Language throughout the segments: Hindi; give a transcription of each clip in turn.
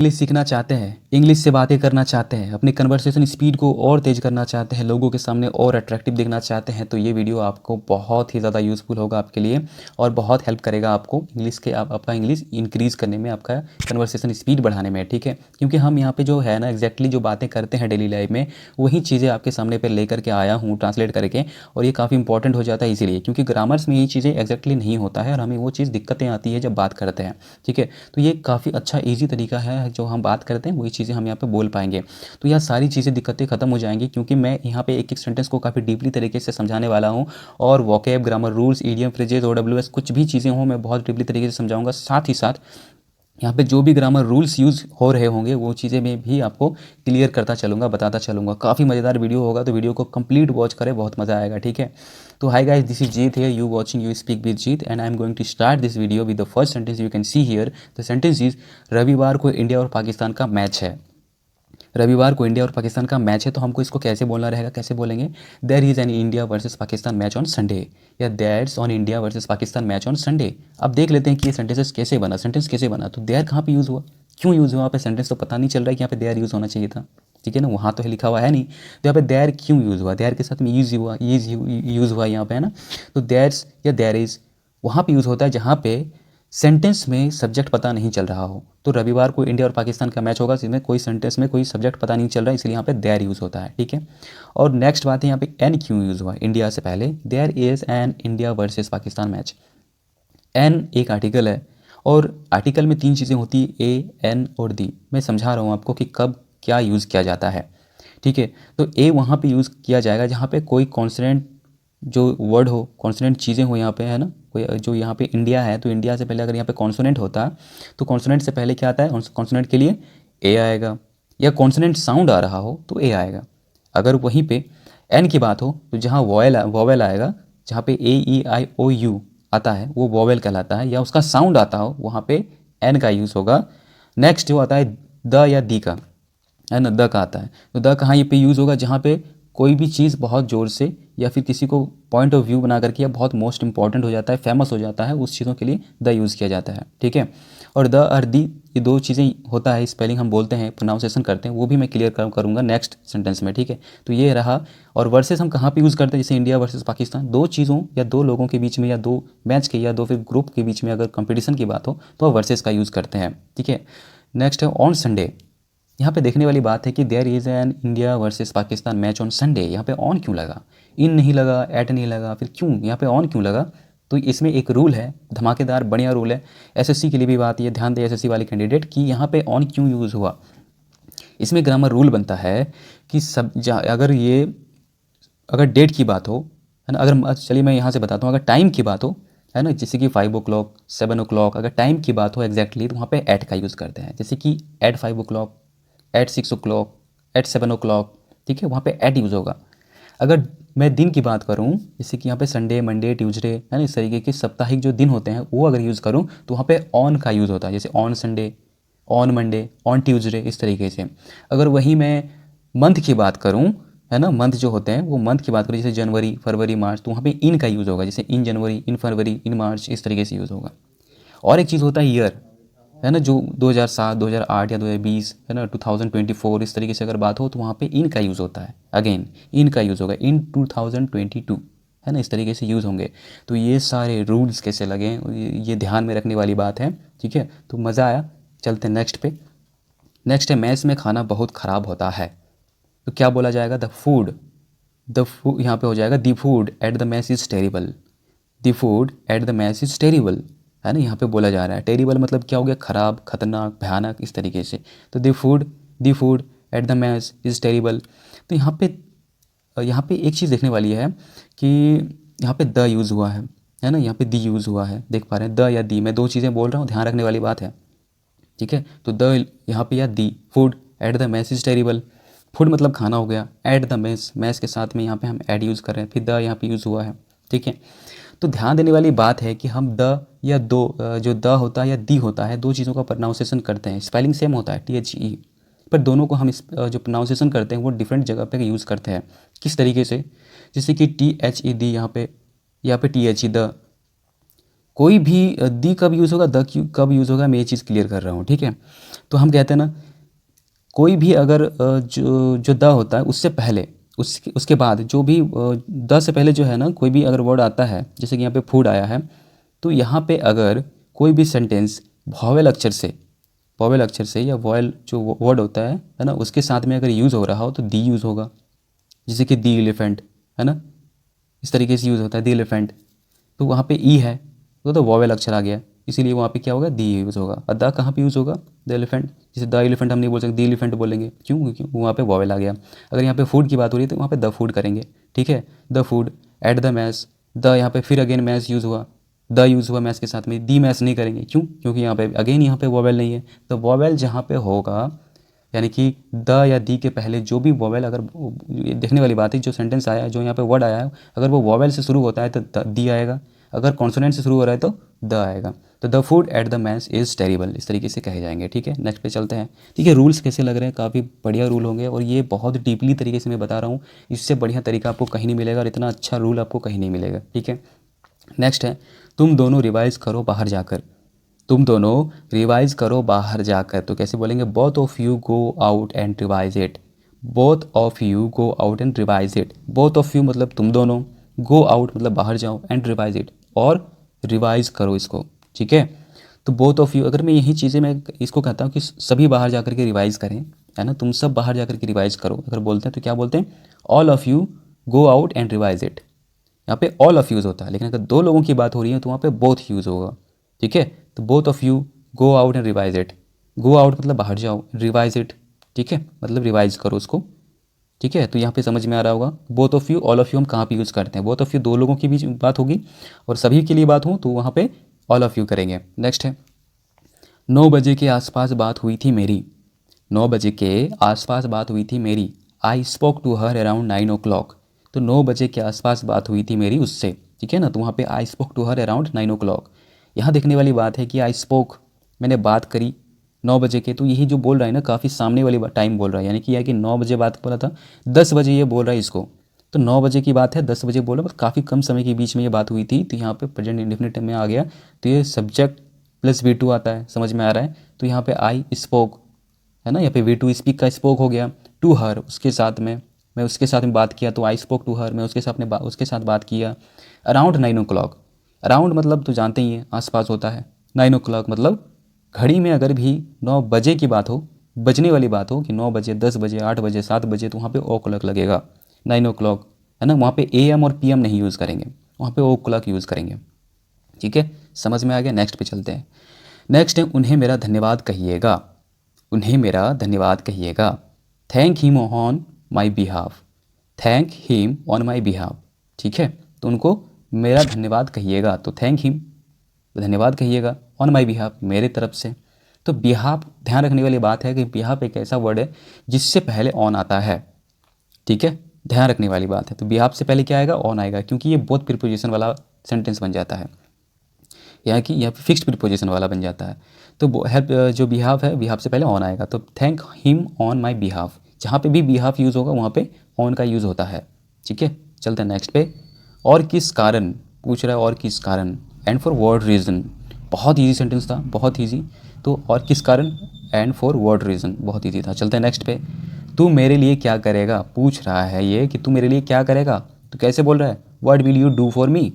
इंग्लिश सीखना चाहते हैं, इंग्लिश से बातें करना चाहते हैं, अपनी कन्वर्सेशन स्पीड को और तेज़ करना चाहते हैं, लोगों के सामने और अट्रैक्टिव दिखना चाहते हैं, तो ये वीडियो आपको बहुत ही ज़्यादा यूज़फुल होगा आपके लिए और बहुत हेल्प करेगा आपको इंग्लिश के आपका इंग्लिश इंक्रीज़ करने में, आपका कन्वर्सेशन स्पीड बढ़ाने में। ठीक है, क्योंकि हम यहाँ पे जो है ना एग्जैक्टली जो बातें करते हैं डेली लाइफ में, वही चीज़ें आपके सामने पर लेकर के आया हूँ ट्रांसलेट करके, और ये काफ़ी इंपॉर्टेंट हो जाता है इसीलिए, क्योंकि ग्रामर्स में ये चीज़ें एग्जैक्टली नहीं होता है और हमें वो चीज़ दिक्कतें आती है जब बात करते हैं। ठीक है, तो ये काफ़ी अच्छा ईजी तरीका है, जो हम बात करते हैं वही चीज़ें हम यहाँ पे बोल पाएंगे। तो यह सारी चीज़ें दिक्कतें ख़त्म हो जाएंगी, क्योंकि मैं यहाँ पे एक एक सेंटेंस को काफ़ी डीपली तरीके से समझाने वाला हूँ, और vocab, grammar rules, idiom, phrases, OWS कुछ भी चीज़ें हों मैं बहुत डीपली तरीके से समझाऊंगा। साथ ही साथ यहाँ पे जो भी ग्रामर रूल्स यूज़ हो रहे होंगे वो चीज़ें मैं भी आपको क्लियर करता चलूँगा, बताता चलूँगा। काफ़ी मज़ेदार वीडियो होगा, तो वीडियो को कंप्लीट वॉच करें, बहुत मज़ा आएगा। ठीक है, तो hi guys, this is Jeet here, you watching you speak with Jeet, and I am going to start this video with the first sentence you can see here. The sentence is, रविवार को इंडिया और पाकिस्तान का मैच है। रविवार को इंडिया और पाकिस्तान का मैच है, तो हमको इसको कैसे बोलना रहेगा, कैसे बोलेंगे? There is an India versus Pakistan match on Sunday, या there's on India versus Pakistan match on Sunday. अब देख लेते हैं कि ये सेंटेंस कैसे बना। तो देयर कहाँ पे यूज़ हुआ, क्यों यूज़ हुआ? यहाँ पे सेंटेंस तो पता नहीं चल रहा है कि यहाँ पे देयर यूज़ होना चाहिए था। ठीक है ना, वहाँ तो लिखा हुआ है नहीं, तो यहाँ पे देयर क्यों यूज़ हुआ? देयर के साथ में यूज़ हुआ यहाँ पे, है ना। तो देयर्स या देयर इज़ वहाँ पे यूज़ होता है जहाँ पे सेंटेंस में सब्जेक्ट पता नहीं चल रहा हो। तो रविवार को इंडिया और पाकिस्तान का मैच होगा, जिसमें कोई सेंटेंस में कोई सब्जेक्ट पता नहीं चल रहा है, इसलिए यहाँ पे देयर यूज़ होता है। ठीक है, और नेक्स्ट बात है यहाँ पे एन क्यों यूज़ हुआ इंडिया से पहले? There is an India versus Pakistan match. An एक आर्टिकल है, और आर्टिकल में तीन चीज़ें होती है, ए, एन और दी। मैं समझा रहा हूँ आपको कि कब क्या यूज़ किया जाता है। ठीक है, तो ए वहाँ पे यूज़ किया जाएगा जहाँ पे कोई कॉन्सोनेंट जो वर्ड हो, कॉन्सोनेंट चीज़ें हो यहाँ पे, है ना। कोई जो यहाँ पे इंडिया है, तो इंडिया से पहले अगर यहाँ पे कॉन्सोनेंट होता, तो कॉन्सोनेंट से पहले क्या आता है? कॉन्सोनेंट के लिए ए आएगा, या कॉन्सोनेंट साउंड आ रहा हो तो ए आएगा। अगर वहीं पे एन की बात हो, तो जहाँ वॉवेल आएगा, जहाँ पे AEIOU आता है वो वॉवेल कहलाता है, या उसका साउंड आता हो वहाँ पे एन का यूज़ होगा। नेक्स्ट जो आता है द या दी का, है ना, द का आता है, तो द कहाँ ये पे यूज़ होगा? जहाँ पे कोई भी चीज़ बहुत ज़ोर से या फिर किसी को पॉइंट ऑफ व्यू बना करके या बहुत मोस्ट इंपॉर्टेंट हो जाता है, फेमस हो जाता है, उस चीज़ों के लिए द यूज़ किया जाता है। ठीक है, और द और दी ये दो चीज़ें होता है, स्पेलिंग हम बोलते हैं, प्रोनाउंसिएशन करते हैं, वो भी मैं क्लियर करूँगा नेक्स्ट सेंटेंस में। ठीक है, तो ये रहा। और वर्सेस हम कहाँ पे यूज़ करते हैं? जैसे इंडिया वर्सेस पाकिस्तान, दो चीज़ों या दो लोगों के बीच में, या दो मैच के, या दो फिर ग्रुप के बीच में अगर कंपटीशन की बात हो तो वर्सेस का यूज़ करते हैं। ठीक है, नेक्स्ट है ऑन संडे। यहाँ पे देखने वाली बात है कि there is an India versus Pakistan match on Sunday. यहाँ पे ऑन क्यों लगा? इन नहीं लगा, एट नहीं लगा, फिर क्यों यहाँ पे ऑन क्यों लगा? तो इसमें एक रूल है, धमाकेदार बढ़िया रूल है, एसएससी के लिए भी बात, ये ध्यान दे एसएससी वाले कैंडिडेट, कि यहाँ पे ऑन क्यों यूज़ हुआ। इसमें ग्रामर रूल बनता है कि अगर डेट की बात हो, है ना, अगर चलिए मैं यहाँ से बताता हूँ, अगर टाइम की बात हो, है ना, जैसे कि 5 o'clock 7 o'clock, अगर टाइम की बात हो एग्जैक्टली, तो वहाँ पे एट का यूज़ करते हैं, जैसे कि eight 5 o'clock, eight 6 o'clock, eight 7 o'clock। ठीक है, वहाँ पे एट यूज़ होगा। अगर मैं दिन की बात करूँ, जैसे कि यहाँ पे संडे, मंडे, ट्यूसडे, है ना, इस तरीके के साप्ताहिक जो दिन होते हैं वो अगर यूज़ करूँ, तो वहाँ पे ऑन का यूज़ होता है, जैसे on Sunday, on Monday, on Tuesday, इस तरीके से। अगर वहीं मैं मंथ की बात करूँ, है ना, मंथ जो होते हैं वो मंथ की बात करूँ, जैसे जनवरी, फरवरी, मार्च, तो वहाँ पे इन का यूज़ होगा, जैसे इन जनवरी, इन फरवरी, इन मार्च, इस तरीके से यूज़ होगा। और एक चीज़ होता है ईयर, है ना, जो 2007, 2008 या 2020, है ना, 2024, इस तरीके से अगर बात हो तो वहाँ पे इन का यूज़ होता है। अगेन इन का यूज़ होगा, इन 2022, है ना, इस तरीके से यूज़ होंगे। तो ये सारे रूल्स कैसे लगे, ये ध्यान में रखने वाली बात है। ठीक है, तो मज़ा आया, चलते हैं नेक्स्ट पे। नेक्स्ट है, मैस में खाना बहुत ख़राब होता है, तो क्या बोला जाएगा? द फूड यहाँ पे हो जाएगा the food at the mess is terrible. The food at the mess is terrible, है ना, यहाँ पे बोला जा रहा है। टेरिबल मतलब क्या हो गया? ख़राब, खतरनाक, भयानक, इस तरीके से। तो the food at the mess is terrible. तो यहाँ पे एक चीज़ देखने वाली है कि यहाँ पे द यूज़ हुआ है ना, यहाँ पे दी यूज़ हुआ है, देख पा रहे हैं, द या दी, मैं दो चीज़ें बोल रहा हूँ, ध्यान रखने वाली बात है। ठीक है, तो द यहाँ पे या the, food at the mess is terrible, food मतलब खाना हो गया, एट द मैस, मैस के साथ में यहाँ पे हम एड यूज़ कर रहे हैं, फिर द यहाँ पे यूज़ हुआ है। ठीक है, तो ध्यान देने वाली बात है कि हम द या दो, जो द होता है या दी होता है, दो चीज़ों का प्रोनाउंसिएशन करते हैं, स्पेलिंग सेम होता है THE, पर दोनों को हम जो प्रोनाउंसिएशन करते हैं वो डिफरेंट जगह पे यूज़ करते हैं। किस तरीके से? जैसे कि THE यहाँ पे THE द, कोई भी दी कब यूज़ होगा, द कब यूज़ होगा, मैं ये चीज़ क्लियर कर रहा हूँ। ठीक है, तो हम कहते हैं ना, कोई भी अगर जो द होता है उससे पहले, उसके बाद जो भी द से पहले जो है ना कोई भी अगर वर्ड आता है, जैसे कि यहाँ पे फूड आया है, तो यहाँ पे अगर कोई भी सेंटेंस वॉवेल अक्षर से या वॉयल जो वर्ड होता है ना, उसके साथ में अगर यूज़ हो रहा हो तो दी यूज़ होगा। जैसे कि दी एलिफेंट है ना, इस तरीके से यूज़ होता है दी एलिफेंट, तो वहाँ पे ई है तो वॉवेल अक्षर आ गया, इसीलिए वहाँ पे क्या होगा, दी यूज़ होगा। और द कहाँ पे यूज़ होगा, द एलिफेंट। जैसे द एलिफेंट हम नहीं बोल सकते, दी एलिफेंट बोलेंगे, क्यों, क्योंकि वहाँ पे वॉवेल आ गया। अगर यहाँ पे फूड की बात हो रही है तो वहाँ पे द फूड करेंगे, ठीक है, the food, at the mess, the यहाँ पे फिर अगेन मैस यूज़ हुआ, द यूज़ हुआ मैस के साथ में, दी मैस नहीं करेंगे, क्यों, क्योंकि यहाँ पे अगेन यहाँ पे वॉवेल नहीं है। तो वॉवेल जहाँ पे होगा, यानी कि द या दी के पहले जो भी वॉवेल, अगर देखने वाली बात है, जो सेंटेंस आया है, जो यहाँ पे वर्ड आया है, अगर वो वॉवेल से शुरू होता है तो दी आएगा, अगर कॉन्सोनेंट से शुरू हो रहा है तो द आएगा। तो the food at the mess is terrible, इस तरीके से कहे जाएंगे, ठीक है। नेक्स्ट पे चलते हैं, ठीक है। रूल्स कैसे लग रहे हैं, काफ़ी बढ़िया रूल होंगे, और ये बहुत डीपली तरीके से मैं बता रहा हूँ, इससे बढ़िया तरीका आपको कहीं नहीं मिलेगा, और इतना अच्छा रूल आपको कहीं नहीं मिलेगा, ठीक है। नेक्स्ट है, तुम दोनों रिवाइज करो बाहर जाकर, तुम दोनों रिवाइज करो बाहर जाकर, तो कैसे बोलेंगे, both of you go out and revise it, both of you go out and revise it. Both of you मतलब तुम दोनों, गो आउट मतलब बाहर जाओ, एंड रिवाइज इट और रिवाइज करो इसको, ठीक है। तो बोथ ऑफ यू, अगर मैं यही चीज़ें मैं इसको कहता हूँ कि सभी बाहर जाकर के रिवाइज करें, है ना, तुम सब बाहर जाकर के रिवाइज करो, अगर बोलते हैं तो क्या बोलते हैं, all of you go out and revise it. यहाँ पे ऑल ऑफ यूज़ होता है, लेकिन अगर दो लोगों की बात हो रही है तो वहाँ पे बोथ यूज़ होगा, ठीक है। तो both of you go out and revise it, go out मतलब बाहर जाओ, रिवाइज इट, ठीक है, मतलब रिवाइज करो उसको, ठीक है। तो यहाँ पे समझ में आ रहा होगा, both of you, all of you हम कहाँ पे यूज़ करते हैं, बोथ ऑफ यू दो लोगों की बीच बात होगी, और सभी के लिए बात हो तो वहाँ पे ऑल ऑफ यू करेंगे। नेक्स्ट है, 9 बजे के आसपास बात हुई थी मेरी, 9 बजे के आसपास बात हुई थी मेरी, I spoke to her around 9 o'clock। तो 9 बजे के आसपास बात हुई थी मेरी उससे, ठीक है ना, तो वहाँ पे I spoke to her around 9 o'clock। यहाँ देखने वाली बात है कि आई स्पोक, मैंने बात करी 9 बजे के, तो यही जो बोल रहा है ना, काफ़ी सामने वाली टाइम बोल रहा है, यानी कि यह कि 9 बजे बात बोला था, 10 बजे ये बोल रहा है इसको, तो 9 बजे की बात है, 10 बजे बोल रहा है, बस काफ़ी कम समय के बीच में ये बात हुई थी, तो यहाँ पे प्रेजेंट इंडेफिनिट में आ गया, तो ये सब्जेक्ट प्लस V2 आता है, समझ में आ रहा है। तो यहाँ पे आई स्पोक है ना, यहाँ पे V2 स्पीक का स्पोक हो गया, टू हर उसके साथ में, मैं उसके साथ में बात किया, तो आई स्पोक टू हर, मैं उसके साथ बात किया, अराउंड 9 o'clock। अराउंड मतलब तो जानते ही हैं आसपास होता है, 9 o'clock मतलब घड़ी में अगर भी 9 बजे की बात हो, बजने वाली बात हो कि 9 बजे, 10 बजे, 8 बजे, 7 बजे, तो वहाँ पे ओ क्लॉक लगेगा, 9 o'clock, है ना। वहाँ पे AM और PM नहीं यूज़ करेंगे, वहाँ पे ओ क्लॉक यूज़ करेंगे, ठीक है, समझ में आ गया। नेक्स्ट पे चलते हैं। नेक्स्ट है, उन्हें मेरा धन्यवाद कहिएगा, उन्हें मेरा धन्यवाद कहिएगा, thank him on my behalf, thank him on my behalf, ठीक है। तो उनको मेरा धन्यवाद कहिएगा, तो थैंक हिम धन्यवाद कहिएगा, ऑन माई बिहाफ मेरे तरफ से। तो बिहाफ, ध्यान रखने वाली बात है कि बिहाफ एक ऐसा वर्ड है जिससे पहले ऑन आता है, ठीक है, ध्यान रखने वाली बात है। तो बिहाफ से पहले क्या आएगा, ऑन आएगा, क्योंकि ये बोथ प्रीपोजिशन वाला सेंटेंस बन जाता है, यहाँ की यहाँ पे फिक्स्ड प्रीपोजिशन वाला बन जाता है। तो हेल्प जो बिहाफ है, बिहाफ से पहले ऑन आएगा, तो thank him on my behalf, जहाँ पे भी बिहाफ यूज़ होगा वहाँ पे ऑन का यूज़ होता है, ठीक है। चलते हैं नेक्स्ट पे, और किस कारण पूछ रहा है, और किस कारण, एंड फॉर व्हाट रीज़न, बहुत ईजी सेंटेंस था, बहुत ईजी। तो और किस कारण, एंड फॉर व्हाट रीज़न, बहुत ईजी था। चलते हैं नेक्स्ट पे, तू मेरे लिए क्या करेगा, पूछ रहा है ये कि तू मेरे लिए क्या करेगा, तो कैसे बोल रहा है, what will you do for me,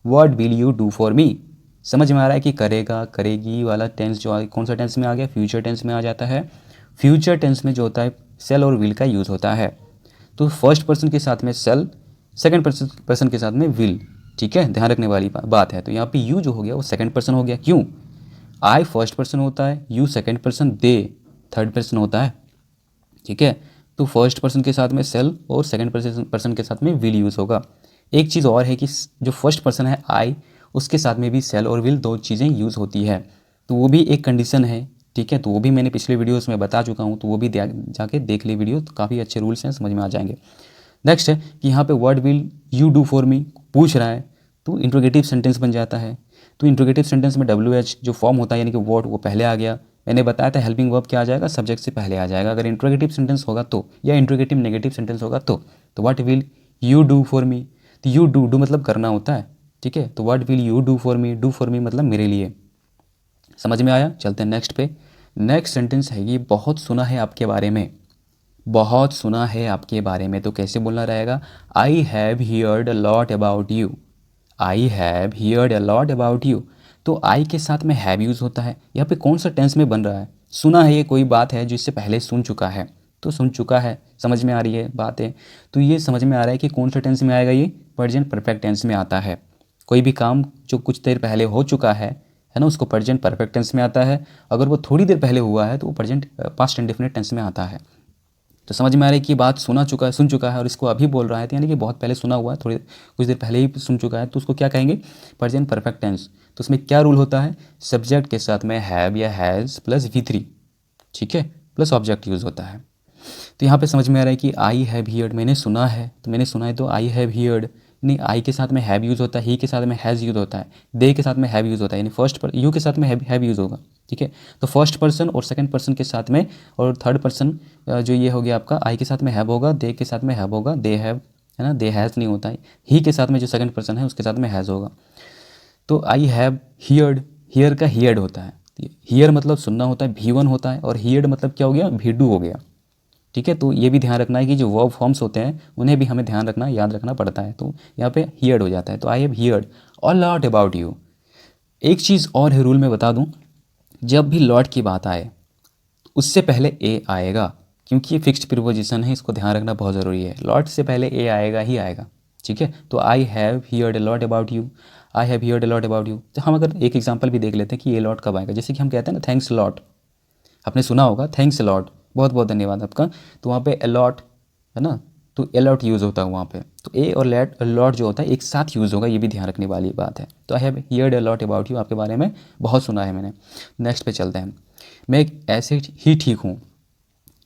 what will you do for me. समझ में आ रहा है कि करेगा, करेगी वाला टेंस जो कौन सा टेंस में आ गया, फ्यूचर टेंस में आ जाता है। फ्यूचर टेंस में जो होता है सेल और विल का यूज़ होता है, तो फर्स्ट पर्सन के साथ में सेल, सेकंड पर्सन के साथ में विल, ठीक है, ध्यान रखने वाली बात है। तो यहाँ पे यू जो हो गया वो सेकंड पर्सन हो गया, क्यों, आई फर्स्ट पर्सन होता है, you second person, they third person होता है, ठीक है। तो फर्स्ट पर्सन के साथ में सेल और सेकंड पर्सन के साथ में विल यूज़ होगा। एक चीज़ और है कि जो फर्स्ट पर्सन है आई, उसके साथ में भी सेल और विल दो चीज़ें यूज़ होती है, तो वो भी एक कंडीशन है, ठीक है। तो वो भी मैंने पिछले वीडियोस में बता चुका हूँ, तो वो भी जाके देख ले वीडियो, तो काफ़ी अच्छे रूल्स हैं, समझ में आ जाएंगे। नेक्स्ट है कि यहाँ पे what will you do for me पूछ रहा है, तो इंट्रोगेटिव सेंटेंस बन जाता है। तो इंट्रोगेटिव सेंटेंस में WH जो फॉर्म होता है, यानी कि व्हाट, वो पहले आ गया। मैंने बताया था हेल्पिंग वर्ब क्या आ जाएगा, सब्जेक्ट से पहले आ जाएगा अगर इंट्रोगेटिव सेंटेंस होगा तो, या इंट्रोगेटिव नेगेटिव सेंटेंस होगा तो what will you do for me, तो यू डू मतलब करना होता है, ठीक है। तो what will you do for me, do for me मतलब मेरे लिए, समझ में आया। चलते हैं नेक्स्ट पे, नेक्स्ट सेंटेंस है ये, बहुत सुना है आपके बारे में, बहुत सुना है आपके बारे में, तो कैसे बोलना रहेगा, I have heard a lot about you, I have heard a lot about you. तो आई के साथ में हैव यूज़ होता है, यहाँ पे कौन सा टेंस में बन रहा है, सुना है, ये कोई बात है जो इससे पहले सुन चुका है, तो सुन चुका है, समझ में आ रही है बात है। तो ये समझ में आ रहा है कि कौन सा टेंस में आएगा, ये प्रेजेंट परफेक्ट टेंस में आता है। कोई भी काम जो कुछ देर पहले हो चुका है ना, उसको प्रेजेंट परफेक्ट टेंस में आता है। अगर वो थोड़ी देर पहले हुआ है तो वो प्रेजेंट पास्ट इंडेफिनिट टेंस में आता है। तो समझ में आ रहा है कि बात सुना चुका है, सुन चुका है, और इसको अभी बोल रहा है, तो यानी कि बहुत पहले सुना हुआ है, थोड़ी कुछ देर पहले ही सुन चुका है, तो उसको क्या कहेंगे, प्रेजेंट परफेक्ट टेंस। तो उसमें क्या रूल होता है, सब्जेक्ट के साथ में हैव या हैज़ प्लस V3, ठीक है, प्लस ऑब्जेक्ट यूज़ होता है। तो यहाँ पे समझ में आ रहा है कि आई हैव हियर्ड, मैंने सुना है, तो मैंने सुना है तो आई हैव हियर्ड, नहीं आई के साथ में हैव यूज़ होता है, ही के साथ में हैज़ यूज़ होता है, दे के साथ में हैव यूज़ होता है, यानी फर्स्ट पर यू के साथ में हैव यूज़ होगा, ठीक है। तो फर्स्ट पर्सन और सेकंड पर्सन के साथ में, और थर्ड पर्सन जो ये हो गया आपका, आई के साथ में हैव होगा, दे के साथ में हैव होगा, दे हैव, है ना, दे हैज़ नहीं होता है, ही के साथ में जो सेकंड पर्सन है उसके साथ में हैज़ होगा। तो आई हैव हियर्ड, हियर का हियर्ड होता है, हियर मतलब सुनना होता है, V1 होता है, और हियर्ड मतलब क्या हो गया, V2 हो गया, ठीक है। तो ये भी ध्यान रखना है कि जो वर्ब फॉर्म्स होते हैं उन्हें भी हमें ध्यान रखना, याद रखना पड़ता है। तो यहाँ पे हियर्ड हो जाता है, तो I have heard a lot about you. एक चीज़ और है, रूल में बता दूँ, जब भी लॉट की बात आए उससे पहले ए आएगा, क्योंकि ये फिक्स्ड प्रीपोजिशन है, इसको ध्यान रखना बहुत ज़रूरी है, लॉट से पहले ए आएगा ही आएगा, ठीक है। तो I have heard a lot about you, I have heard a lot about you. तो हम अगर एक एग्जांपल भी देख लेते हैं कि ये लॉट कब आएगा, जैसे कि हम कहते हैं ना थैंक्स लॉट, आपने सुना होगा थैंक्स लॉट, बहुत बहुत धन्यवाद आपका, तो वहाँ पे अलॉट है ना, तो अलॉट यूज़ होता है वहाँ पे, तो ए और लॉट जो होता है एक साथ यूज़ होगा, ये भी ध्यान रखने वाली बात है। तो I have heard a lot about you, आपके बारे में बहुत सुना है मैंने। नेक्स्ट पे चलते हैं, मैं ऐसे ही ठीक हूँ,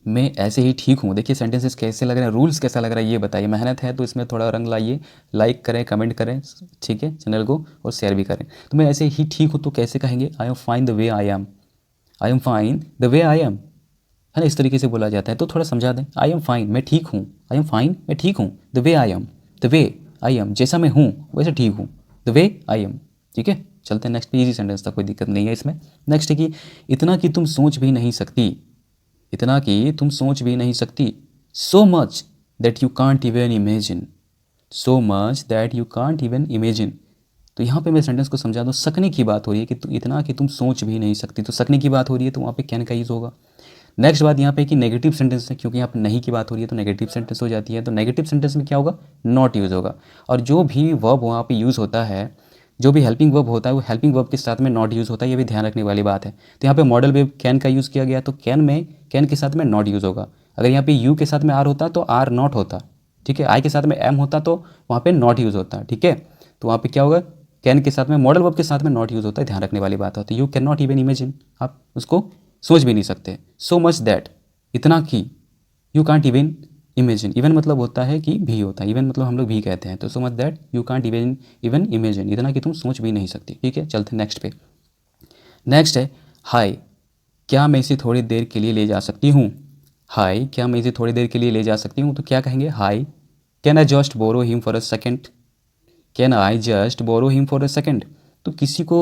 मैं ऐसे ही ठीक हूँ। देखिए सेंटेंसेस कैसे लग रहे हैं, रूल्स कैसा लग रहा है ये बताइए, मेहनत है तो इसमें थोड़ा रंग लाइए, लाइक करें, कमेंट करें, ठीक है, चैनल को, और शेयर भी करें। तो मैं ऐसे ही ठीक हूँ तो कैसे कहेंगे, I am fine the way I am, I am fine the way I am, है ना, इस तरीके से बोला जाता है। तो थोड़ा समझा दें, आई एम फाइन मैं ठीक हूँ, आई एम फाइन मैं ठीक हूँ, the way I am, the way I am जैसा मैं हूँ वैसे ठीक हूँ, द वे आई एम, ठीक है। चलते हैं नेक्स्ट, इजी सेंटेंस था, कोई दिक्कत नहीं है इसमें। नेक्स्ट है कि इतना कि तुम सोच भी नहीं सकती, इतना कि तुम सोच भी नहीं सकती, so much that you can't even imagine, so much that you can't even imagine. तो यहाँ पे मैं सेंटेंस को समझा दूँ, सकने की बात हो रही है कि इतना कि तुम सोच भी नहीं सकती, तो सकने की बात हो रही है तो वहाँ पे कैन का यूज़ होगा। नेक्स्ट बात यहाँ पे कि नेगेटिव सेंटेंस है, क्योंकि यहाँ पे नहीं की बात हो रही है तो नेगेटिव सेंटेंस हो जाती है, तो नेगेटिव सेंटेंस में क्या होगा, नॉट यूज़ होगा। और जो भी वर्ब वहाँ पे यूज़ होता है, जो भी हेल्पिंग वर्ब होता है वो हेल्पिंग वर्ब के साथ में नॉट यूज़ होता है, ये भी ध्यान रखने वाली बात है। तो यहाँ पे मॉडल वेब कैन का यूज़ किया गया, तो कैन के साथ में नॉट यूज़ होगा। अगर यहाँ पे यू के साथ में आर होता तो आर नॉट होता, ठीक है। आई के साथ में एम होता तो वहाँ पे नॉट यूज़ होता, ठीक है। तो वहाँ पे क्या होगा, कैन के साथ में मॉडल वर्ब के साथ में नॉट यूज़ होता है, ध्यान रखने वाली बात होती है। You can not even imagine, आप उसको सोच भी नहीं सकते। सो मच दैट, इतना कि, you can't even imagine, even मतलब होता है कि भी होता है, इवन मतलब हम लोग भी कहते हैं, तो so much that you can't even imagine, इतना कि तुम सोच भी नहीं सकती, ठीक है। चलते हैं नेक्स्ट पे। नेक्स्ट है हाय, क्या मैं इसे थोड़ी देर के लिए ले जा सकती हूँ, हाय क्या मैं इसे थोड़ी देर के लिए ले जा सकती हूँ, तो क्या कहेंगे, hi can I just borrow him for a second, can I just borrow him for a second. तो किसी को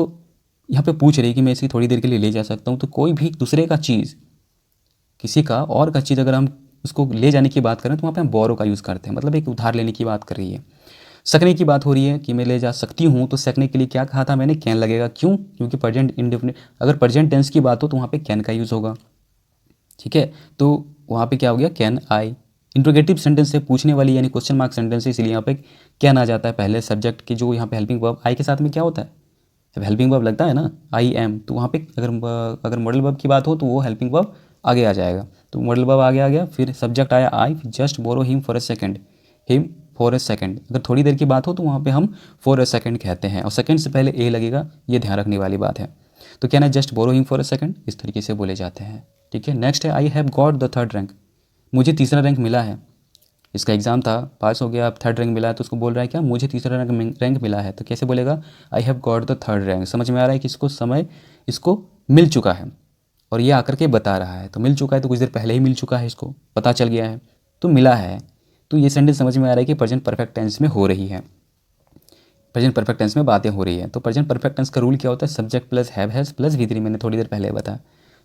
यहाँ पे पूछ रही है कि मैं इसे थोड़ी देर के लिए ले जा सकता हूँ, तो कोई भी दूसरे का चीज़, किसी का और का चीज़ अगर हम उसको ले जाने की बात करें तो वहाँ पे हम बोरो का यूज़ करते हैं, मतलब एक उधार लेने की बात कर रही है। सकने की बात हो रही है कि मैं ले जा सकती हूँ, तो सकने के लिए क्या कहा था मैंने, कैन लगेगा, क्यों, क्योंकि प्रेजेंट इंडेफिनिट, अगर प्रेजेंट टेंस की बात हो तो वहाँ पे कैन का यूज़ होगा, ठीक है। तो वहाँ पे क्या हो गया, कैन आई। इंट्रोगेटिव सेंटेंस से पूछने वाली यानी क्वेश्चन मार्क सेंटेंस है, इसलिए यहाँ पे कैन आ जाता है पहले सब्जेक्ट की, जो यहाँ पे हेल्पिंग वर्ब आई के साथ में क्या होता है, जब हेल्पिंग वर्ब लगता है ना आई एम, तो वहाँ पे अगर मॉडल वर्ब की बात हो तो वो हेल्पिंग वर्ब आगे आ जाएगा। तो मॉडल वर्ब आगे आ गया, फिर सब्जेक्ट आया I, just borrow him for a second, him for a second. अगर थोड़ी देर की बात हो तो वहाँ पे हम फॉर अ सेकेंड कहते हैं, और सेकेंड से पहले ए लगेगा, ये ध्यान रखने वाली बात है। तो क्या ना just borrow him for a second, इस तरीके से बोले जाते हैं, ठीक है। नेक्स्ट है I have got the third rank, मुझे तीसरा रैंक मिला है। इसका एग्ज़ाम था, पास हो गया, अब थर्ड रैंक मिला है, तो उसको बोल रहा है क्या, मुझे तीसरा रैंक मिला है, तो कैसे बोलेगा, I have got the third rank. समझ में आ रहा है कि इसको मिल चुका है और ये आकर के बता रहा है, तो मिल चुका है तो कुछ देर पहले ही मिल चुका है, इसको पता चल गया है, तो मिला है। तो ये सेंटेंस समझ में आ रहा है कि प्रेजेंट परफेक्ट टेंस में हो रही है, प्रेजेंट परफेक्ट टेंस में बातें हो रही है। तो प्रेजेंट परफेक्ट टेंस का रूल क्या होता है, subject plus have has plus V3, मैंने थोड़ी देर पहले बताया।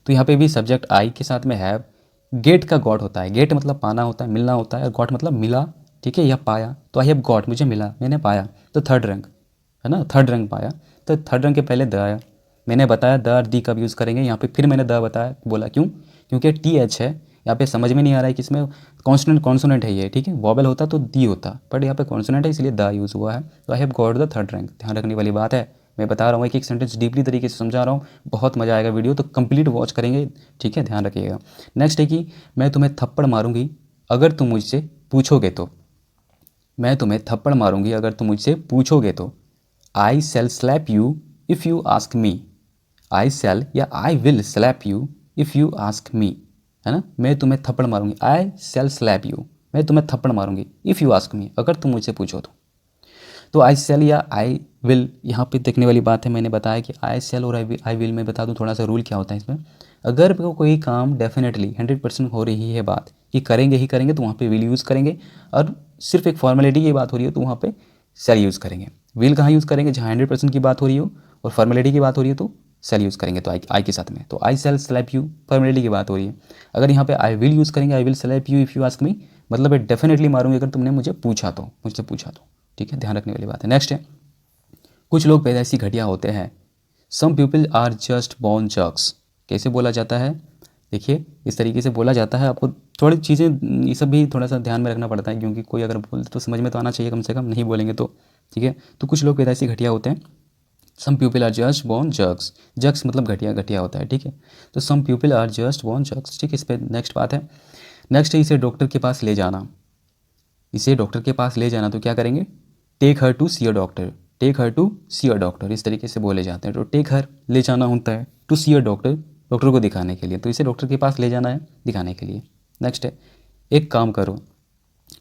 तो यहाँ पे भी सब्जेक्ट आई के साथ में हैव। गेट का गॉट होता है, गेट मतलब पाना होता है, मिलना होता है, और गॉट मतलब मिला, ठीक है, या पाया। तो आई हैव गॉट, मुझे मिला, मैंने पाया, तो थर्ड रंग है ना, थर्ड रंग पाया। तो थर्ड रंग के पहले द आया। मैंने बताया द दी कब यूज़ करेंगे, यहाँ पे फिर मैंने द बताया, बोला क्यों, क्योंकि टी एच है यहाँ पे, समझ में नहीं आ रहा है कि इसमें कॉन्सोनेंट कॉन्सोनेंट है ये, ठीक है, वॉबल होता तो दी होता, बट यहाँ पे कॉन्सोनेंट है इसलिए द यूज़ हुआ है। तो I have got the third rank, ध्यान रखने वाली बात है। मैं बता रहा हूँ एक एक सेंटेंस डीपली तरीके से समझा रहा हूँ, बहुत मज़ा आएगा वीडियो, तो कंप्लीट वॉच करेंगे, ठीक है, ध्यान रखिएगा। नेक्स्ट है कि मैं तुम्हें थप्पड़ मारूंगी अगर तुम मुझसे पूछोगे तो। मैं तुम्हें थप्पड़ मारूंगी अगर तुम मुझसे पूछोगे तो। I shall slap you if you ask me. I shall या I will slap you if you ask me, है ना, मैं तुम्हें थप्पड़ मारूंगी, आई शैल स्लैप यू, मैं तुम्हें थप्पड़ मारूंगी, इफ़ यू आस्क मी, अगर तुम मुझसे पूछो तो आई शैल या आई विल, यहाँ पे देखने वाली बात है, मैंने बताया कि आई शैल और आई विल में बता दूँ थोड़ा सा रूल क्या होता है इसमें। अगर कोई काम डेफिनेटली 100% हो रही है बात कि करेंगे ही करेंगे, तो वहाँ पे विल यूज़ करेंगे, और सिर्फ एक फॉर्मेलिटी की बात हो रही है तो वहाँ पे शैल यूज़ करेंगे। विल कहाँ यूज़ करेंगे, जहाँ 100% की बात हो रही हो और फॉर्मेलिटी की बात हो रही है तो शैल यूज़ करेंगे। तो आई के साथ में, तो I shall slap you formality की बात हो रही है। अगर यहाँ पे आई विल यूज़ करेंगे, आई will slap you if you ask मी, मतलब डेफिनेटली मारूंगी अगर तुमने मुझसे पूछा तो, ठीक है, ध्यान रखने वाली बात है। नेक्स्ट है, कुछ लोग पैदाइशी घटिया होते हैं। Some people are just born jerks. कैसे बोला जाता है, देखिए इस तरीके से बोला जाता है। आपको थोड़ी चीज़ें ये सब भी थोड़ा सा ध्यान में रखना पड़ता है, क्योंकि कोई अगर बोलते तो समझ में तो आना चाहिए कम से कम, नहीं बोलेंगे तो, ठीक है। तो कुछ लोग पैदाइशी घटिया होते हैं। Some people are just born jerks, jerks मतलब घटिया, घटिया होता है, ठीक है। तो some people are just born jerks, ठीक है। इस पर नेक्स्ट बात है, नेक्स्ट है इसे डॉक्टर के पास ले जाना। इसे डॉक्टर के पास ले जाना तो क्या करेंगे, take her to see a doctor, take her to see a doctor, इस तरीके से बोले जाते हैं। तो टेक हर ले जाना होता है, to see a doctor doctor को दिखाने के लिए, तो इसे डॉक्टर के पास ले जाना है दिखाने के लिए। नेक्स्ट है, एक काम करो,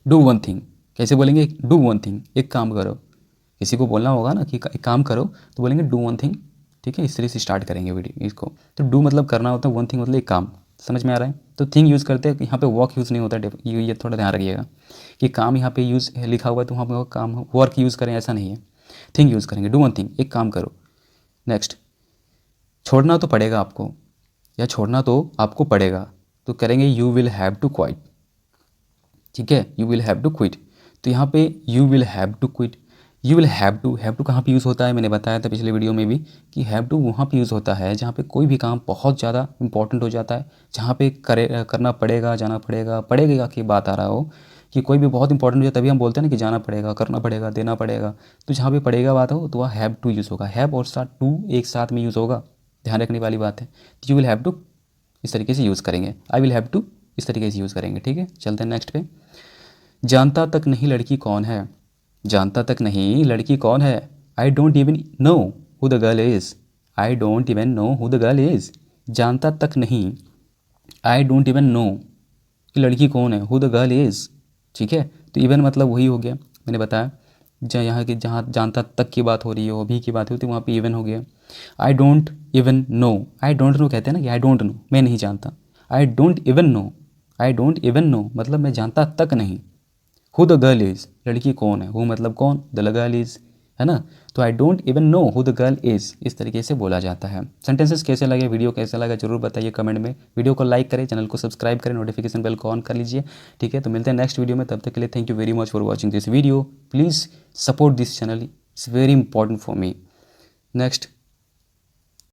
डू वन थिंग। कैसे बोलेंगे, डू वन थिंग, एक काम करो। किसी को बोलना होगा ना कि एक काम करो, तो बोलेंगे डू वन थिंग, ठीक है। इस तरह से स्टार्ट करेंगे वीडियो इसको। तो डू मतलब करना होता है, वन थिंग मतलब एक काम, समझ में आ रहा है। तो थिंग यूज़ करते हैं, यहाँ पे वर्क यूज़ नहीं होता है, ये थोड़ा ध्यान रखिएगा कि काम यहाँ पे यूज़ लिखा हुआ है तो वहाँ पे काम वर्क यूज़ करें ऐसा नहीं है, थिंग यूज़ करेंगे। डू वन थिंग, एक काम करो। नेक्स्ट, छोड़ना तो पड़ेगा आपको, या छोड़ना तो आपको पड़ेगा, तो करेंगे you will have to quite, ठीक है, you will have to quit. तो यहाँ पे you will have to quit, you will have to कहाँ पे यूज़ होता है, मैंने बताया था पिछले वीडियो में भी कि हैव टू वहाँ पे यूज़ होता है जहाँ पे कोई भी काम बहुत ज़्यादा इंपॉर्टेंट हो जाता है, जहाँ पे करना पड़ेगा, जाना पड़ेगा, पड़ेगा की बात आ रहा हो कि कोई भी बहुत इंपॉर्टेंट हो जाए, तभी हम बोलते हैं ना कि जाना पड़ेगा, करना पड़ेगा, देना पड़ेगा। तो जहाँ पे पड़ेगा बात हो तो वह हैव टू यूज़ होगा, हैव और साथ टू एक साथ में यूज़ होगा, ध्यान रखने वाली बात है। तो यू विल हैव टू इस तरीके से यूज़ करेंगे, आई विल हैव टू इस तरीके से यूज़ करेंगे, ठीक है। चलते हैं नेक्स्ट पे, जानता तक नहीं लड़की कौन है, जानता तक नहीं लड़की कौन है। I don't even know who the girl is, I don't even know who the girl is, जानता तक नहीं, आई डोंट इवन नो कि लड़की कौन है, हु द गर्ल इज़, ठीक है। तो इवन मतलब वही हो गया, मैंने बताया जहाँ यहाँ की जहाँ जानता तक की बात हो रही हो, भी की बात होती है, वहाँ पे इवन हो गया। I don't even know, I don't know कहते हैं ना कि आई डोंट नो, मैं नहीं जानता। I don't even know, I don't even know मतलब मैं जानता तक नहीं। हु द गर्ल इज़, लड़की कौन है, हु मतलब कौन, द गर्ल इज़, है ना। तो I don't even know who the girl is, इस तरीके से बोला जाता है। सेंटेंसेस कैसे लगे, वीडियो कैसा लगा जरूर बताइए कमेंट में। वीडियो को लाइक करें, चैनल को सब्सक्राइब करें, नोटिफिकेशन बेल को ऑन कर लीजिए, ठीक है। तो मिलते हैं नेक्स्ट वीडियो में, तब तक के लिए thank you very much for watching this video. Please support this channel, it's very important for me. Next